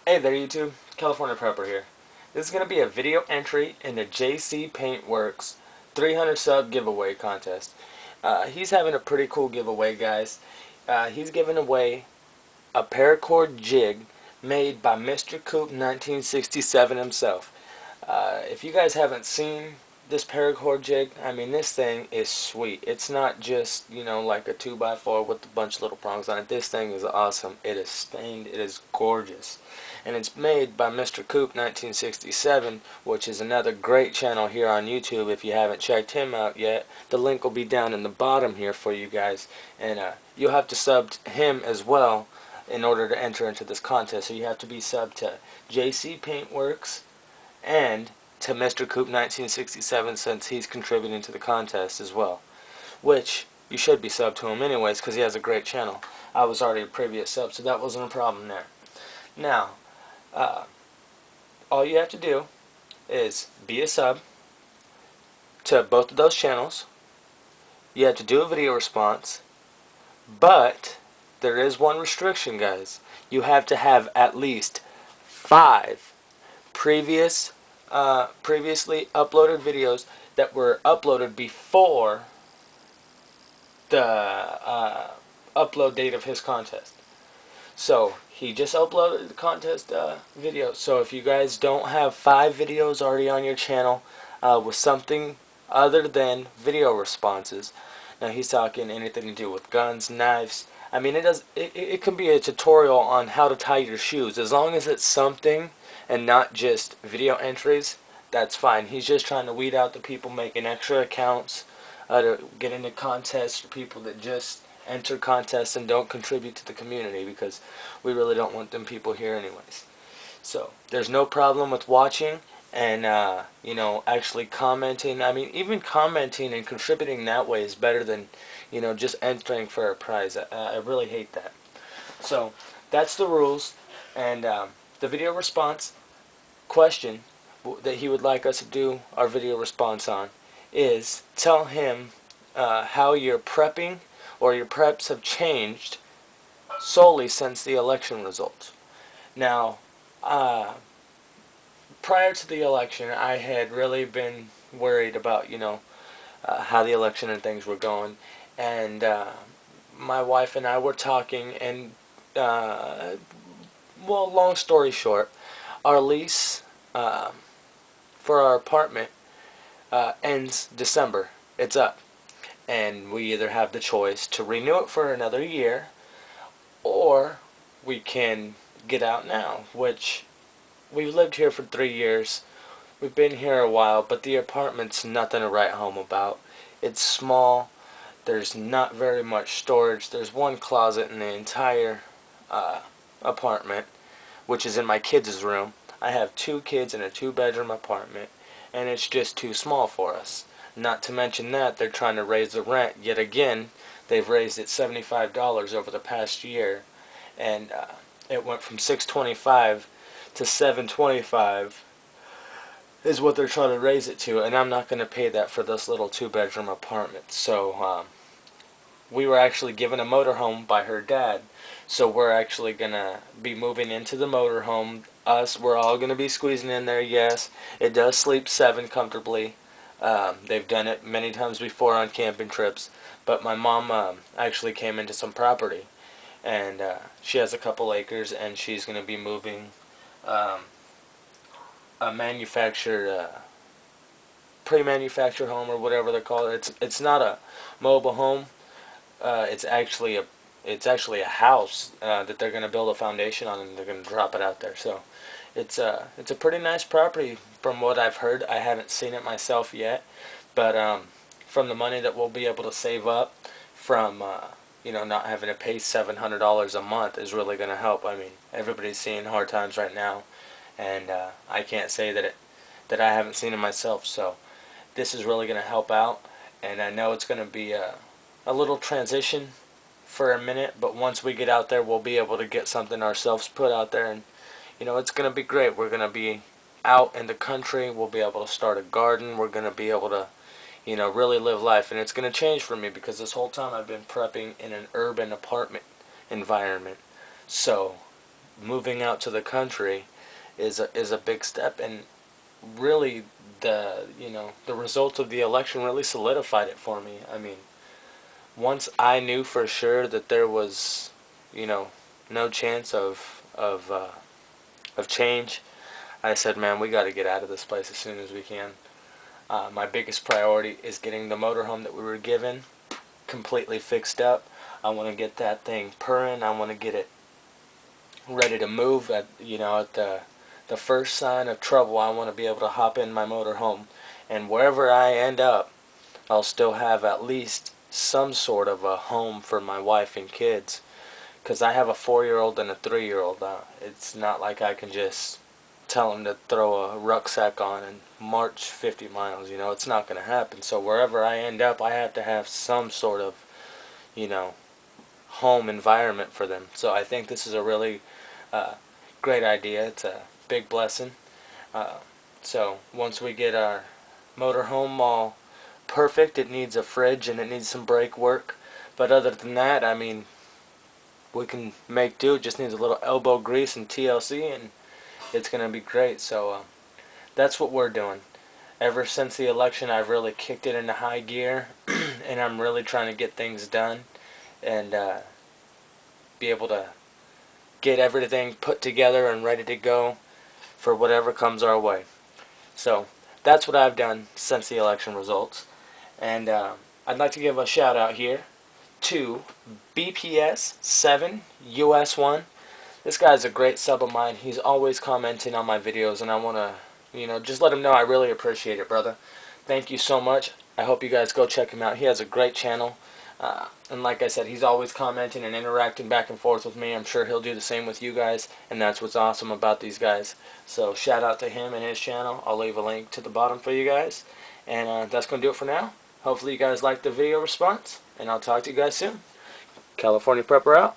Hey there YouTube, California Prepper here. This is going to be a video entry in the JC Paintworks 300 sub giveaway contest. He's having a pretty cool giveaway, guys. He's giving away a paracord jig made by Mr. Coop 1967 himself. If you guys haven't seen this paracord jig, I mean, this thing is sweet. It's not just, like a 2x4 with a bunch of little prongs on it. This thing is awesome. It is stained. It is gorgeous. And it's made by Mr. Coop 1967, which is another great channel here on YouTube. If you haven't checked him out yet, the link will be down in the bottom here for you guys. And you'll have to sub to him as well in order to enter into this contest. So you have to be subbed to JC Paintworks and to Mr. Coop 1967, since he's contributing to the contest as well, which you should be subbed to him anyways because he has a great channel. I was already a previous sub, so that wasn't a problem there. Now, all you have to do is be a sub to both of those channels. You have to do a video response, but there is one restriction, guys. You have to have at least 5 previously uploaded videos that were uploaded before the upload date of his contest. So he just uploaded the contest video. So if you guys don't have 5 videos already on your channel with something other than video responses, now he's talking anything to do with guns, knives. I mean, it can be a tutorial on how to tie your shoes, as long as it's something and not just video entries. That's fine. He's just trying to weed out the people making extra accounts to get into contests, or people that just enter contests and don't contribute to the community, because we really don't want them people here anyways. So there's no problem with watching and actually commenting. I mean, even commenting and contributing that way is better than just entering for a prize. I really hate that. So that's the rules. And the video response question that he would like us to do our video response on is tell him how your prepping or your preps have changed solely since the election results. Now, prior to the election, I had really been worried about how the election and things were going, and my wife and I were talking, and well, long story short, our lease for our apartment ends December. It's up, and we either have the choice to renew it for another year, or we can get out now, which we've lived here for 3 years. We've been here a while, but the apartment's nothing to write home about. It's small. There's not very much storage. There's one closet in the entire apartment, which is in my kids' room. I have 2 kids in a 2-bedroom apartment, and it's just too small for us. Not to mention that they're trying to raise the rent yet again. They've raised it $75 over the past year, and it went from $625 to $725 is what they're trying to raise it to, and I'm not going to pay that for this little 2-bedroom apartment. So we were actually given a motorhome by her dad, so we're actually going to be moving into the motorhome. We're all going to be squeezing in there. Yes, it does sleep 7 comfortably. They've done it many times before on camping trips, but my mom actually came into some property, and she has a couple acres, and she's going to be moving a manufactured, pre-manufactured home, or whatever they're called. It's not a mobile home. It's actually a house that they're going to build a foundation on, and they're going to drop it out there. So it's a pretty nice property from what I've heard. I haven't seen it myself yet, but from the money that we'll be able to save up from not having to pay $700 a month is really going to help. I mean, everybody's seeing hard times right now, and I can't say that I haven't seen it myself. So this is really going to help out, and I know it's going to be a little transition for a minute, but once we get out there, we'll be able to get something ourselves put out there, and it's going to be great. We're going to be out in the country. We'll be able to start a garden. We're going to be able to really live life, and it's going to change for me, because this whole time I've been prepping in an urban apartment environment. So moving out to the country is a big step, and really the results of the election really solidified it for me. I mean, once I knew for sure that there was, no chance of change, I said, man, we got to get out of this place as soon as we can. My biggest priority is getting the motorhome that we were given completely fixed up. I want to get that thing purring. I want to get it ready to move at the first sign of trouble. I want to be able to hop in my motorhome, and wherever I end up, I'll still have at least some sort of a home for my wife and kids. Because I have a 4-year-old and a 3-year-old. It's not like I can just tell them to throw a rucksack on and march 50 miles. It's not going to happen. So wherever I end up, I have to have some sort of, home environment for them. So I think this is a really great idea. It's a big blessing. So once we get our motorhome all perfect, it needs a fridge and it needs some brake work. But other than that, I mean, we can make do. It just needs a little elbow grease and TLC, and it's going to be great. So that's what we're doing. Ever since the election, I've really kicked it into high gear, and I'm really trying to get things done and be able to get everything put together and ready to go for whatever comes our way. So that's what I've done since the election results. And I'd like to give a shout out here to BPS7 US1. This guy's a great sub of mine. He's always commenting on my videos, and I want to, just let him know I really appreciate it, brother. Thank you so much. I hope you guys go check him out. He has a great channel. And like I said, he's always commenting and interacting back and forth with me. I'm sure he'll do the same with you guys, and that's what's awesome about these guys. So shout out to him and his channel. I'll leave a link to the bottom for you guys. And that's going to do it for now. Hopefully you guys liked the video response, and I'll talk to you guys soon. California Prepper out.